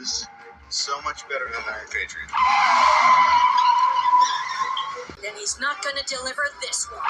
is so much better than Iron Patriot. Then he's not gonna deliver this one.